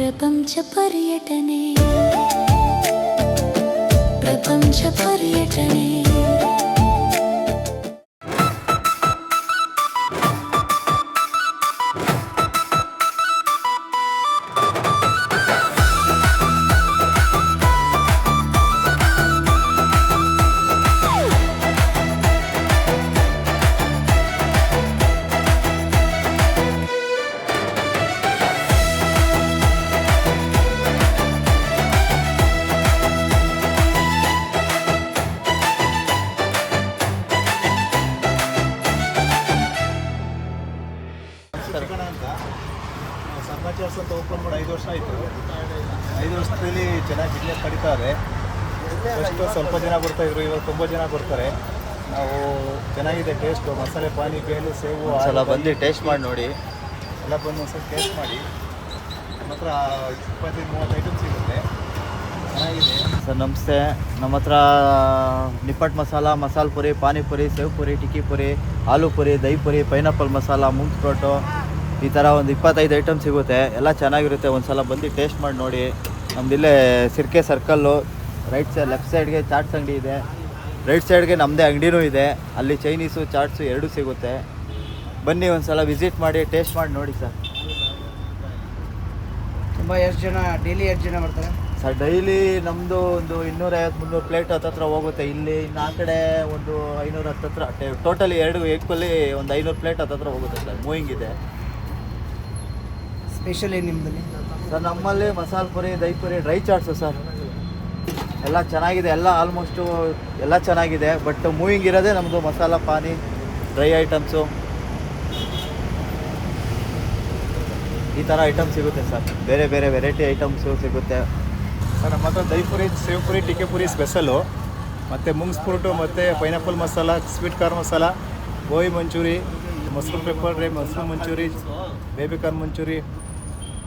ಪ್ರಪಂಚ ಪರ್ಯಟನೆ ಪ್ರಪಂಚ ಪರ್ಯಟನೆ ಅಂತ ಸರ್ಮಾಚಾರ್ಸ್ ಅಂತ ಓಪನ್ ಮಾಡಿ 5 ವರ್ಷ ಆಯಿತು. 5 ವರ್ಷದಲ್ಲಿ ಚೆನ್ನಾಗಿ ಬಿಸ್ನೆಸ್ ನಡೀತಾರೆ. ಫಸ್ಟು ಸ್ವಲ್ಪ ಜನ ಬರ್ತಾಯಿದ್ರು, ಇವಾಗ ತುಂಬ ಜನ ಬರ್ತಾರೆ. ನಾವು ಚೆನ್ನಾಗಿದೆ ಟೇಸ್ಟು, ಮಸಾಲೆ ಪಾನಿ, ಬೇಲು, ಸೇವು ಎಲ್ಲ ಬಂದು ಟೇಸ್ಟ್ ಮಾಡಿ ನೋಡಿ. ಎಲ್ಲ ಬಂದು ಒಂದ್ಸಲ ಟೇಸ್ಟ್ ಮಾಡಿ. ನಮ್ಮ ಹತ್ರ 25-30 ಐಟಮ್ ಸಿಗುತ್ತೆ, ಚೆನ್ನಾಗಿದೆ. ಸರ್ ನಮಸ್ತೆ. ನಮ್ಮ ಹತ್ರ ನಿಪ್ಪಟ್ಟು ಮಸಾಲ, ಮಸಾಲೆ ಪುರಿ, ಪಾನಿಪುರಿ, ಸೇವ್ ಪುರಿ, ಟಿಕ್ಕಿ ಪುರಿ, ಆಲೂ ಪುರಿ, ದಹಿ ಪುರಿ, ಪೈನಾಪಲ್ ಮಸಾಲ, ಮುಂಗ್ ಫ್ರೋಟು, ಈ ಥರ ಒಂದು 25 ಐಟಮ್ ಸಿಗುತ್ತೆ. ಎಲ್ಲ ಚೆನ್ನಾಗಿರುತ್ತೆ, ಒಂದು ಸಲ ಬಂದು ಟೇಸ್ಟ್ ಮಾಡಿ ನೋಡಿ. ನಮ್ಮದಿಲ್ಲೇ ಸಿರ್ಕೆ ಸರ್ಕಲ್ಲು, ಲೆಫ್ಟ್ ಸೈಡ್ಗೆ ಚಾಟ್ಸ್ ಅಂಗಡಿ ಇದೆ, ರೈಟ್ ಸೈಡ್ಗೆ ನಮ್ಮದೇ ಅಂಗಡಿನೂ ಇದೆ. ಅಲ್ಲಿ ಚೈನೀಸು ಚಾಟ್ಸು ಎರಡೂ ಸಿಗುತ್ತೆ. ಬನ್ನಿ ಒಂದು ಸಲ ವಿಸಿಟ್ ಮಾಡಿ ಟೇಸ್ಟ್ ಮಾಡಿ ನೋಡಿ ಸರ್. ಎಷ್ಟು ಜನ ಬರ್ತಾರೆ ಸರ್? ಡೈಲಿ ನಮ್ಮದು ಒಂದು 250-300 ಪ್ಲೇಟ್ ಹತ್ತತ್ರ ಹೋಗುತ್ತೆ. ಇಲ್ಲಿ ಇನ್ನು ಆ ಕಡೆ ಒಂದು 500 ಹತ್ತತ್ರ, ಟೋಟಲಿ 2 ಎಗ್ಗಲ್ಲಿ ಒಂದು 500 ಪ್ಲೇಟ್ ಹತ್ತತ್ರ ಹೋಗುತ್ತೆ ಸರ್. ಮೂವಿಂಗ್ ಇದೆ. ಸ್ಪೆಷಲ್ ಏನು ನಿಮ್ಮದಲ್ಲಿ ಸರ್? ನಮ್ಮಲ್ಲಿ ಮಸಾಲೆ ಪುರಿ, ದಹಿ ಪುರಿ, ಡ್ರೈ ಚಾಟ್ಸು ಸರ್. ಎಲ್ಲ ಚೆನ್ನಾಗಿದೆ, ಎಲ್ಲ ಆಲ್ಮೋಸ್ಟು ಎಲ್ಲ ಚೆನ್ನಾಗಿದೆ. ಬಟ್ ಮೂವಿಂಗ್ ಇರೋದೇ ನಮ್ಮದು ಮಸಾಲ ಪಾನಿ, ಡ್ರೈ ಐಟಮ್ಸು, ಈ ಥರ ಐಟಮ್ ಸಿಗುತ್ತೆ ಸರ್. ಬೇರೆ ಬೇರೆ ವೆರೈಟಿ ಐಟಮ್ಸು ಸಿಗುತ್ತೆ ಸರ್. ನಮ್ಮ ಹತ್ರ ದಹಿ ಪುರಿ, ಸೇವ್ ಪುರಿ, ಟಿಕ್ಕೆ ಪುರಿ ಸ್ಪೆಷಲು, ಮತ್ತು ಮುಂಗ್ಸ್ ಫ್ರೂಟು, ಮತ್ತು pineapple masala, sweet corn masala, gobi manchurian, mushroom pepper dry, mushroom manchurian, baby corn manchurian,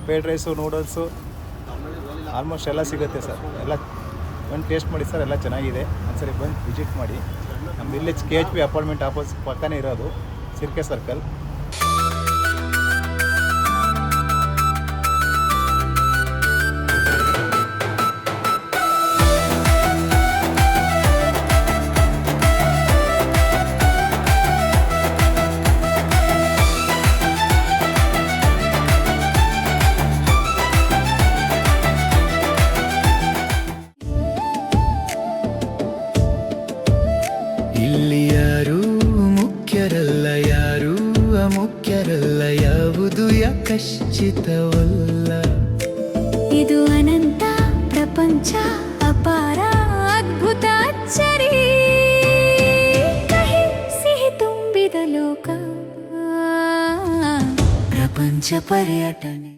fried rice, noodles, almost ಎಲ್ಲ ಸಿಗುತ್ತೆ ಸರ್. ಎಲ್ಲ ಬಂದು ಟೇಸ್ಟ್ ಮಾಡಿ ಸರ್, ಎಲ್ಲ ಚೆನ್ನಾಗಿದೆ. ಒಂದ್ಸರಿ ಬಂದು ವಿಸಿಟ್ ಮಾಡಿ. ನಮ್ಮ ವಿಲೇಜ್ KHP ಅಪಾರ್ಟ್ಮೆಂಟ್ ಆಪೋಸಿಟ್ ಪಕ್ಕನೇ ಇರೋದು, ಸಿರ್ಕೆ ಸರ್ಕಲ್. ಇಲ್ಲಿ ಯಾರೂ ಮುಖ್ಯರಲ್ಲ, ಯಾರೂ ಅಮುಖ್ಯರಲ್ಲ, ಯಾವುದು ಯಾಕಶ್ಚಿತವಲ್ಲ. ಇದು ಅನಂತ ಪ್ರಪಂಚ, ಅಪಾರ ಅದ್ಭುತ ಅಚ್ಚರಿ, ಕಹಿ ಸಿಹಿ ತುಂಬಿದ ಲೋಕ ಪ್ರಪಂಚ ಪರ್ಯಟನೆ.